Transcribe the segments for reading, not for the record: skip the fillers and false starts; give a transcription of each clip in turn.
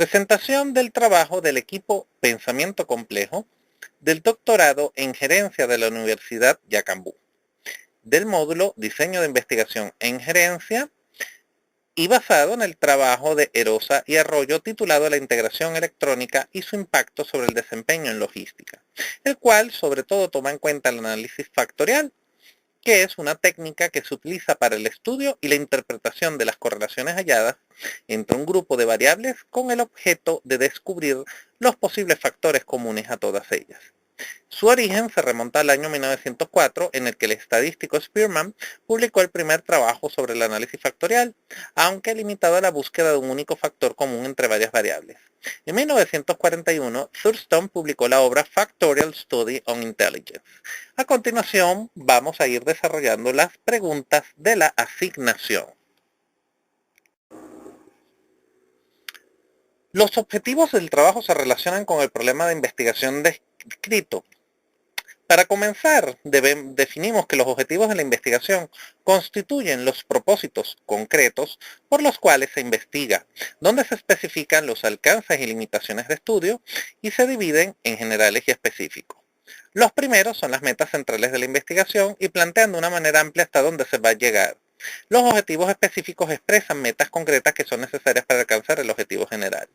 Presentación del trabajo del equipo Pensamiento Complejo del doctorado en Gerencia de la Universidad Yacambú, del módulo Diseño de Investigación en Gerencia y basado en el trabajo de Erosa y Arroyo titulado La integración electrónica y su impacto sobre el desempeño en logística, el cual sobre todo toma en cuenta el análisis factorial, que es una técnica que se utiliza para el estudio y la interpretación de las correlaciones halladas entre un grupo de variables con el objeto de descubrir los posibles factores comunes a todas ellas. Su origen se remonta al año 1904, en el que el estadístico Spearman publicó el primer trabajo sobre el análisis factorial, aunque limitado a la búsqueda de un único factor común entre varias variables. En 1941, Thurston publicó la obra Factorial Study on Intelligence. A continuación, vamos a ir desarrollando las preguntas de la asignación. Los objetivos del trabajo se relacionan con el problema de investigación descrito. Para comenzar, definimos que los objetivos de la investigación constituyen los propósitos concretos por los cuales se investiga, donde se especifican los alcances y limitaciones de estudio y se dividen en generales y específicos. Los primeros son las metas centrales de la investigación y plantean de una manera amplia hasta dónde se va a llegar. Los objetivos específicos expresan metas concretas que son necesarias para alcanzar el objetivo general.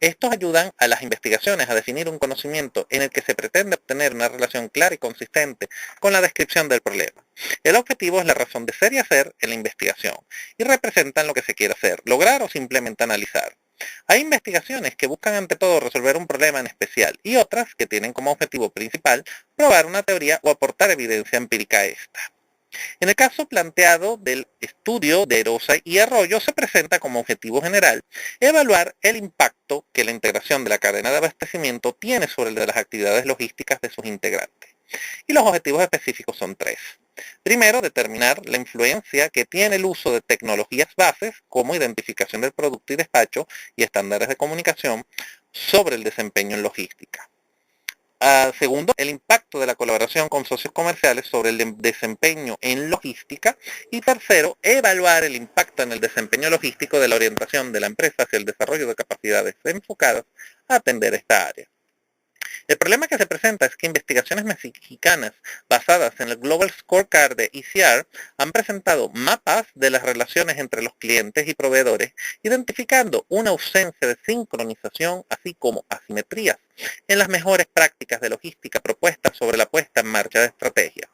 Estos ayudan a las investigaciones a definir un conocimiento en el que se pretende obtener una relación clara y consistente con la descripción del problema. El objetivo es la razón de ser y hacer en la investigación y representan lo que se quiere hacer, lograr o simplemente analizar. Hay investigaciones que buscan ante todo resolver un problema en especial y otras que tienen como objetivo principal probar una teoría o aportar evidencia empírica a esta. En el caso planteado del estudio de Erosa y Arroyo se presenta como objetivo general evaluar el impacto que la integración de la cadena de abastecimiento tiene sobre el de las actividades logísticas de sus integrantes. Y los objetivos específicos son tres. Primero, determinar la influencia que tiene el uso de tecnologías bases como identificación del producto y despacho y estándares de comunicación sobre el desempeño en logística. Segundo, el impacto de la colaboración con socios comerciales sobre el desempeño en logística. Y tercero, evaluar el impacto en el desempeño logístico de la orientación de la empresa hacia el desarrollo de capacidades enfocadas a atender esta área. El problema que se presenta es que investigaciones mexicanas basadas en el Global Scorecard de ECR han presentado mapas de las relaciones entre los clientes y proveedores, identificando una ausencia de sincronización, así como asimetrías en las mejores prácticas de logística propuestas sobre la puesta en marcha de estrategias.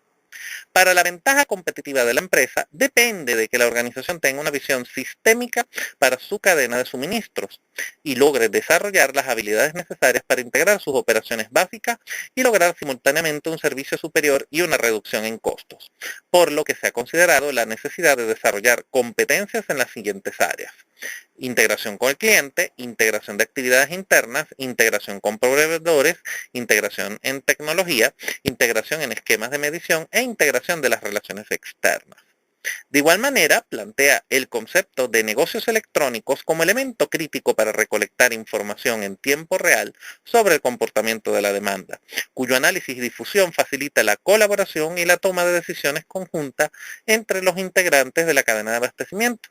Para la ventaja competitiva de la empresa, depende de que la organización tenga una visión sistémica para su cadena de suministros y logre desarrollar las habilidades necesarias para integrar sus operaciones básicas y lograr simultáneamente un servicio superior y una reducción en costos, por lo que se ha considerado la necesidad de desarrollar competencias en las siguientes áreas: integración con el cliente, integración de actividades internas, integración con proveedores, integración en tecnología, integración en esquemas de medición e integración de las relaciones externas. De igual manera, plantea el concepto de negocios electrónicos como elemento crítico para recolectar información en tiempo real sobre el comportamiento de la demanda, cuyo análisis y difusión facilita la colaboración y la toma de decisiones conjuntas entre los integrantes de la cadena de abastecimiento.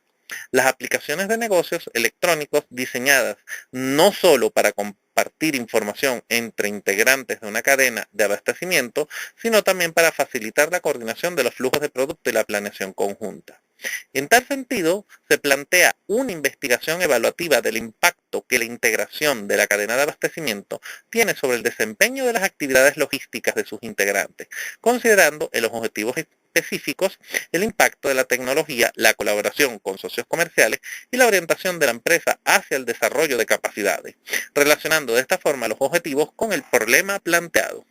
Las aplicaciones de negocios electrónicos diseñadas no solo para compartir información entre integrantes de una cadena de abastecimiento, sino también para facilitar la coordinación de los flujos de producto y la planeación conjunta. En tal sentido, se plantea una investigación evaluativa del impacto que la integración de la cadena de abastecimiento tiene sobre el desempeño de las actividades logísticas de sus integrantes, considerando en los objetivos específicos el impacto de la tecnología, la colaboración con socios comerciales y la orientación de la empresa hacia el desarrollo de capacidades, relacionando de esta forma los objetivos con el problema planteado.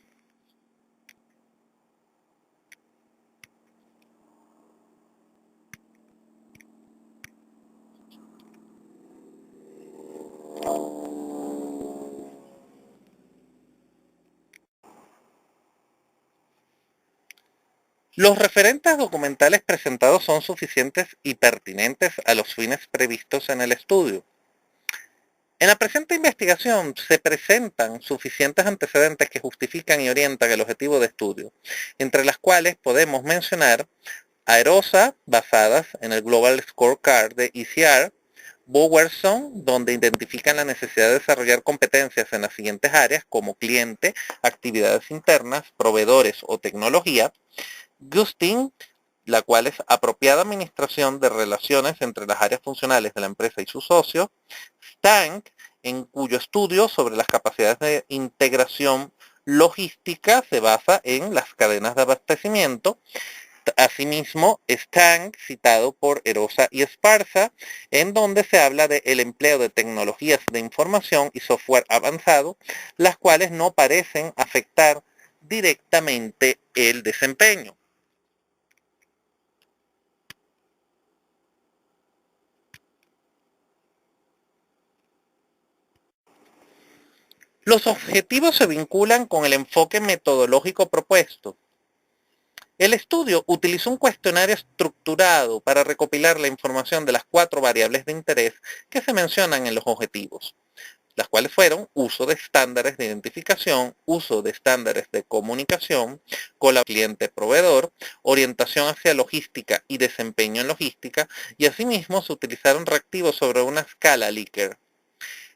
Los referentes documentales presentados son suficientes y pertinentes a los fines previstos en el estudio. En la presente investigación se presentan suficientes antecedentes que justifican y orientan el objetivo de estudio, entre las cuales podemos mencionar a Erosa, basadas en el Global Scorecard de ECR, Bowerson, donde identifican la necesidad de desarrollar competencias en las siguientes áreas como cliente, actividades internas, proveedores o tecnología. Gustin, la cual es apropiada administración de relaciones entre las áreas funcionales de la empresa y sus socios. Stank, en cuyo estudio sobre las capacidades de integración logística se basa en las cadenas de abastecimiento. Asimismo, Stank, citado por Erosa y Esparza, en donde se habla del empleo de tecnologías de información y software avanzado, las cuales no parecen afectar directamente el desempeño. Los objetivos se vinculan con el enfoque metodológico propuesto. El estudio utilizó un cuestionario estructurado para recopilar la información de las 4 variables de interés que se mencionan en los objetivos, las cuales fueron uso de estándares de identificación, uso de estándares de comunicación, colaboración cliente-proveedor, orientación hacia logística y desempeño en logística, y asimismo se utilizaron reactivos sobre una escala Likert.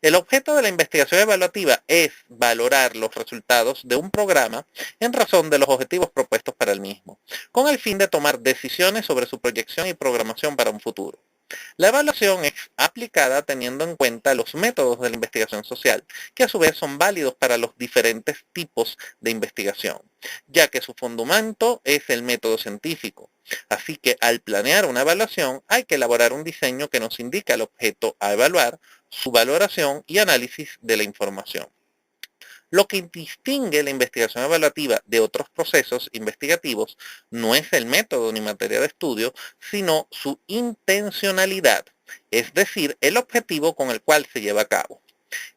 El objeto de la investigación evaluativa es valorar los resultados de un programa en razón de los objetivos propuestos para el mismo, con el fin de tomar decisiones sobre su proyección y programación para un futuro. La evaluación es aplicada teniendo en cuenta los métodos de la investigación social, que a su vez son válidos para los diferentes tipos de investigación, ya que su fundamento es el método científico. Así que al planear una evaluación hay que elaborar un diseño que nos indica el objeto a evaluar, su valoración y análisis de la información. Lo que distingue la investigación evaluativa de otros procesos investigativos no es el método ni materia de estudio, sino su intencionalidad, es decir, el objetivo con el cual se lleva a cabo.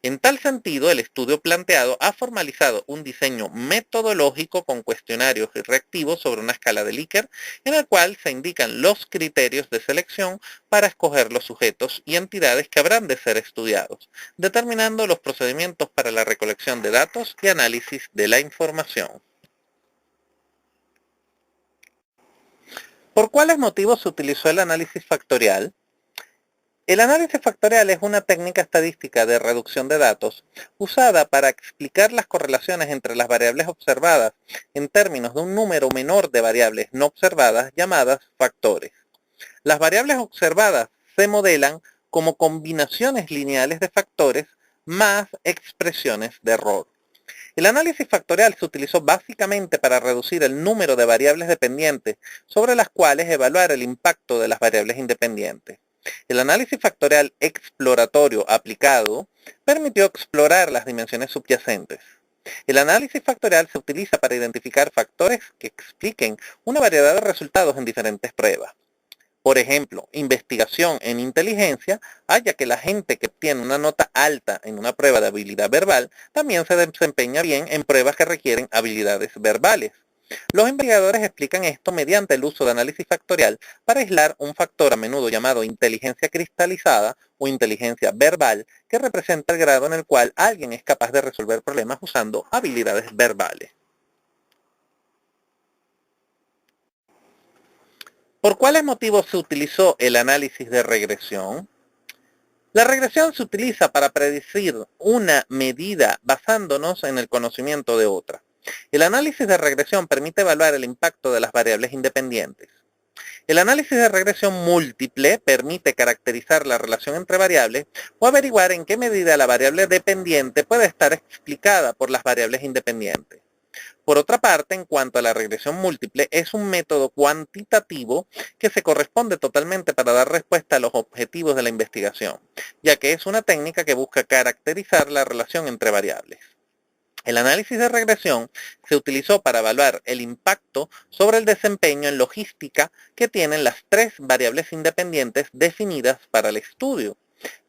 En tal sentido, el estudio planteado ha formalizado un diseño metodológico con cuestionarios y reactivos sobre una escala de Likert, en el cual se indican los criterios de selección para escoger los sujetos y entidades que habrán de ser estudiados, determinando los procedimientos para la recolección de datos y análisis de la información. ¿Por cuáles motivos se utilizó el análisis factorial? El análisis factorial es una técnica estadística de reducción de datos usada para explicar las correlaciones entre las variables observadas en términos de un número menor de variables no observadas llamadas factores. Las variables observadas se modelan como combinaciones lineales de factores más expresiones de error. El análisis factorial se utilizó básicamente para reducir el número de variables dependientes sobre las cuales evaluar el impacto de las variables independientes. El análisis factorial exploratorio aplicado permitió explorar las dimensiones subyacentes. El análisis factorial se utiliza para identificar factores que expliquen una variedad de resultados en diferentes pruebas. Por ejemplo, investigación en inteligencia halla que la gente que obtiene una nota alta en una prueba de habilidad verbal también se desempeña bien en pruebas que requieren habilidades verbales. Los investigadores explican esto mediante el uso de análisis factorial para aislar un factor a menudo llamado inteligencia cristalizada o inteligencia verbal, que representa el grado en el cual alguien es capaz de resolver problemas usando habilidades verbales. ¿Por cuáles motivos se utilizó el análisis de regresión? La regresión se utiliza para predecir una medida basándonos en el conocimiento de otra. El análisis de regresión permite evaluar el impacto de las variables independientes. El análisis de regresión múltiple permite caracterizar la relación entre variables o averiguar en qué medida la variable dependiente puede estar explicada por las variables independientes. Por otra parte, en cuanto a la regresión múltiple, es un método cuantitativo que se corresponde totalmente para dar respuesta a los objetivos de la investigación, ya que es una técnica que busca caracterizar la relación entre variables. El análisis de regresión se utilizó para evaluar el impacto sobre el desempeño en logística que tienen las 3 variables independientes definidas para el estudio.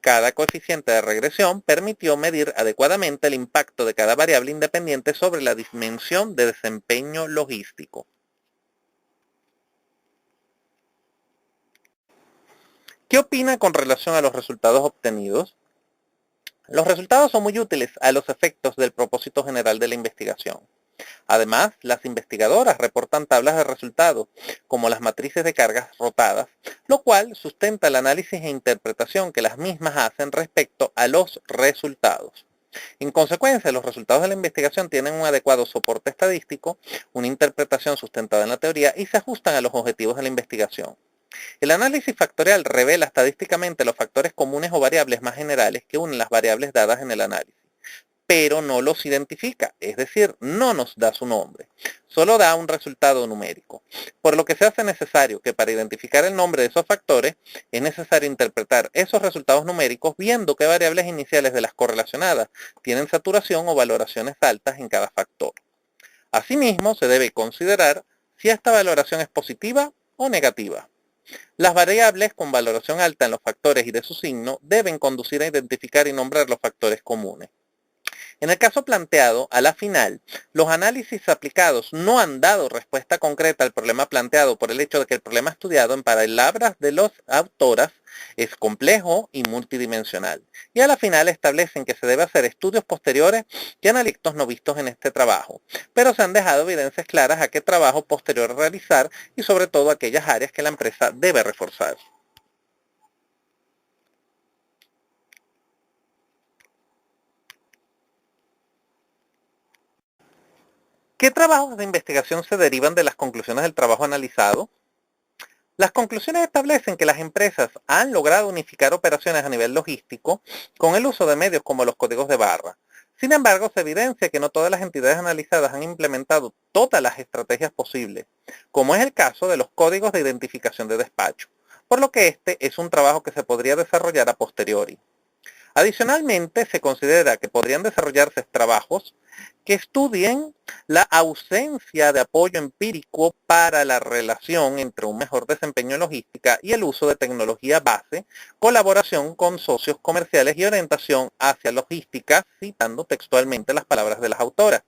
Cada coeficiente de regresión permitió medir adecuadamente el impacto de cada variable independiente sobre la dimensión de desempeño logístico. ¿Qué opina con relación a los resultados obtenidos? Los resultados son muy útiles a los efectos del propósito general de la investigación. Además, las investigadoras reportan tablas de resultados, como las matrices de cargas rotadas, lo cual sustenta el análisis e interpretación que las mismas hacen respecto a los resultados. En consecuencia, los resultados de la investigación tienen un adecuado soporte estadístico, una interpretación sustentada en la teoría y se ajustan a los objetivos de la investigación. El análisis factorial revela estadísticamente los factores comunes o variables más generales que unen las variables dadas en el análisis, pero no los identifica, es decir, no nos da su nombre, solo da un resultado numérico, por lo que se hace necesario que para identificar el nombre de esos factores es necesario interpretar esos resultados numéricos viendo qué variables iniciales de las correlacionadas tienen saturación o valoraciones altas en cada factor. Asimismo, se debe considerar si esta valoración es positiva o negativa. Las variables con valoración alta en los factores y de su signo deben conducir a identificar y nombrar los factores comunes. En el caso planteado, a la final, los análisis aplicados no han dado respuesta concreta al problema planteado por el hecho de que el problema estudiado, en palabras de las autoras, es complejo y multidimensional. Y a la final establecen que se debe hacer estudios posteriores que analistas no vistos en este trabajo, pero se han dejado evidencias claras a qué trabajo posterior realizar y sobre todo aquellas áreas que la empresa debe reforzar. ¿Qué trabajos de investigación se derivan de las conclusiones del trabajo analizado? Las conclusiones establecen que las empresas han logrado unificar operaciones a nivel logístico con el uso de medios como los códigos de barra. Sin embargo, se evidencia que no todas las entidades analizadas han implementado todas las estrategias posibles, como es el caso de los códigos de identificación de despacho, por lo que este es un trabajo que se podría desarrollar a posteriori. Adicionalmente, se considera que podrían desarrollarse trabajos que estudien la ausencia de apoyo empírico para la relación entre un mejor desempeño en logística y el uso de tecnología base, colaboración con socios comerciales y orientación hacia logística, citando textualmente las palabras de las autoras.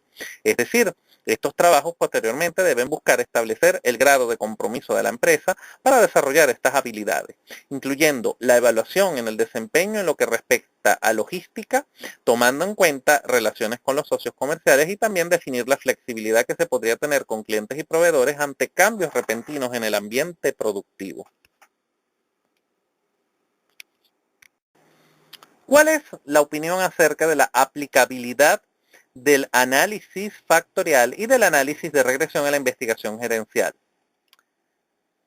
Es decir, estos trabajos posteriormente deben buscar establecer el grado de compromiso de la empresa para desarrollar estas habilidades, incluyendo la evaluación en el desempeño en lo que respecta a logística, tomando en cuenta relaciones con los socios comerciales y también definir la flexibilidad que se podría tener con clientes y proveedores ante cambios repentinos en el ambiente productivo. ¿Cuál es la opinión acerca de la aplicabilidad del análisis factorial y del análisis de regresión a la investigación gerencial?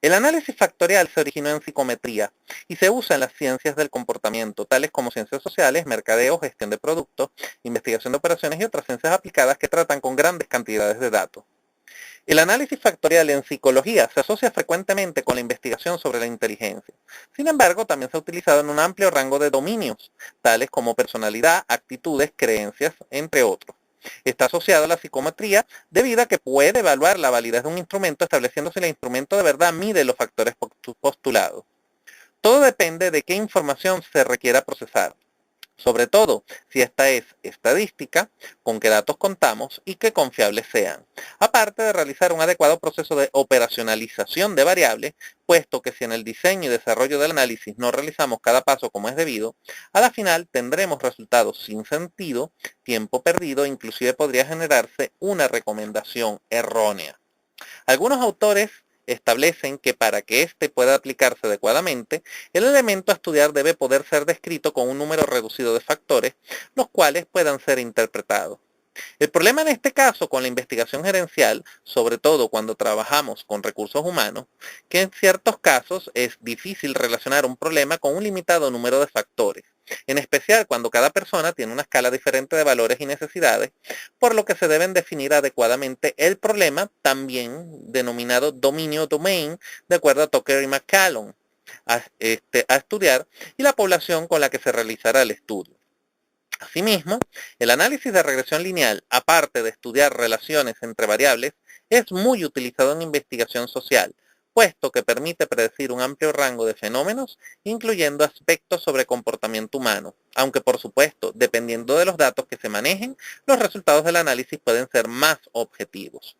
El análisis factorial se originó en psicometría y se usa en las ciencias del comportamiento, tales como ciencias sociales, mercadeo, gestión de productos, investigación de operaciones y otras ciencias aplicadas que tratan con grandes cantidades de datos. El análisis factorial en psicología se asocia frecuentemente con la investigación sobre la inteligencia. Sin embargo, también se ha utilizado en un amplio rango de dominios, tales como personalidad, actitudes, creencias, entre otros. Está asociado a la psicometría debido a que puede evaluar la validez de un instrumento estableciendo si el instrumento de verdad mide los factores postulados. Todo depende de qué información se requiera procesar. Sobre todo, si esta es estadística, con qué datos contamos y qué confiables sean. Aparte de realizar un adecuado proceso de operacionalización de variables, puesto que si en el diseño y desarrollo del análisis no realizamos cada paso como es debido, a la final tendremos resultados sin sentido, tiempo perdido e inclusive podría generarse una recomendación errónea. Algunos autores establecen que para que éste pueda aplicarse adecuadamente, el elemento a estudiar debe poder ser descrito con un número reducido de factores, los cuales puedan ser interpretados. El problema en este caso con la investigación gerencial, sobre todo cuando trabajamos con recursos humanos, que en ciertos casos es difícil relacionar un problema con un limitado número de factores, en especial cuando cada persona tiene una escala diferente de valores y necesidades, por lo que se deben definir adecuadamente el problema, también denominado dominio domain, de acuerdo a Tucker y McCallum, a estudiar, y la población con la que se realizará el estudio. Asimismo, el análisis de regresión lineal, aparte de estudiar relaciones entre variables, es muy utilizado en investigación social, puesto que permite predecir un amplio rango de fenómenos, incluyendo aspectos sobre comportamiento humano, aunque por supuesto, dependiendo de los datos que se manejen, los resultados del análisis pueden ser más objetivos.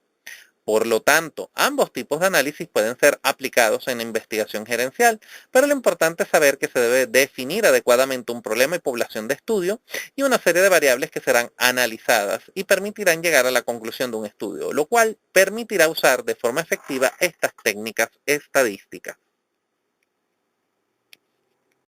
Por lo tanto, ambos tipos de análisis pueden ser aplicados en la investigación gerencial, pero lo importante es saber que se debe definir adecuadamente un problema y población de estudio y una serie de variables que serán analizadas y permitirán llegar a la conclusión de un estudio, lo cual permitirá usar de forma efectiva estas técnicas estadísticas.